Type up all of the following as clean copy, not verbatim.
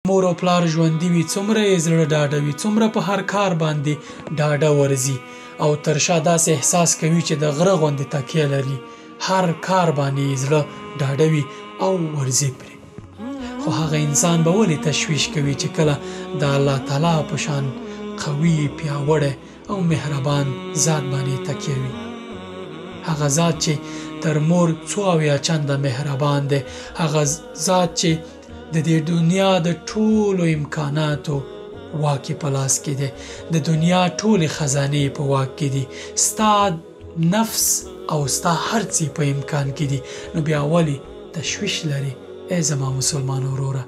مور او پلار ژوندي وي څومره یې زړه ډاډه وي، څومره په هر کار باندې ډاډه ورځي او تر شا داسې احساس کوي چې د غره غوندې تکیه لري، هر کار باندې یې زړه ډاډه وي او ورځي پرې. خو هغه انسان به ولې تشویش کوي چې کله د الله تعالی په شان قوي، پیاوړی او مهربان ذات باندې تکیه وي؟ هغه ذات چې تر مور 24 چنده مهربان دی، هغه ذات چې د دې دنیا د ټولو امکاناتو واک په لاس کې دی، د دنیا ټولې خزانې په واک کې دي، ستا نفس او ستا هر څه په امکان کې دي، نو بیا ولې تشویش لري ای زما مسلمان وروره؟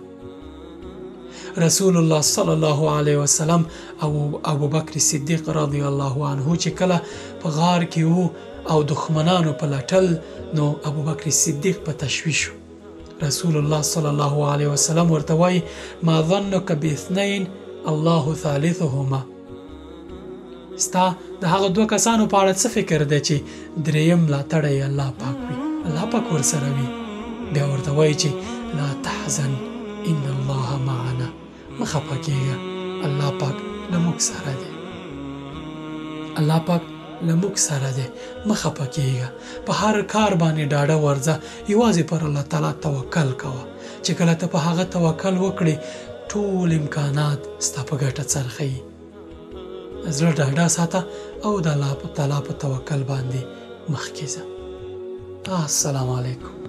رسول الله صلی الله علیه وسلم او ابو بکر صدیق رضی الله عنه چې کله په غار کې وو او دښمنانو په لټل، نو ابو بکر صدیق په تشویش. رسول الله صلی الله علیه وسلم ورته وایي ما ظنک باثنین الله ثالثهما. ستا د هغه دوه کسانو په اړه څه فکر دی چې دریم ملاتړی الله پاک وي، الله پاک ورسره وي؟ بیا ورته وایي چې لا تحزن ان الله معنا، مه خفه کېږه، الله پاک له موږ سره دی، الله پاک له موږ سره دی، مه خفه کېږه، په هر کار باندې ډاډه ورځه، یوازې پر الله تعالی توکل کوه، چې کله ته په هغه توکل وکړې ټول امکانات ستا په ګټه څرخوي. زړه ډاډه ساته او د الله تعالی په توکل باندې مخکې ځه. السلام علیکم.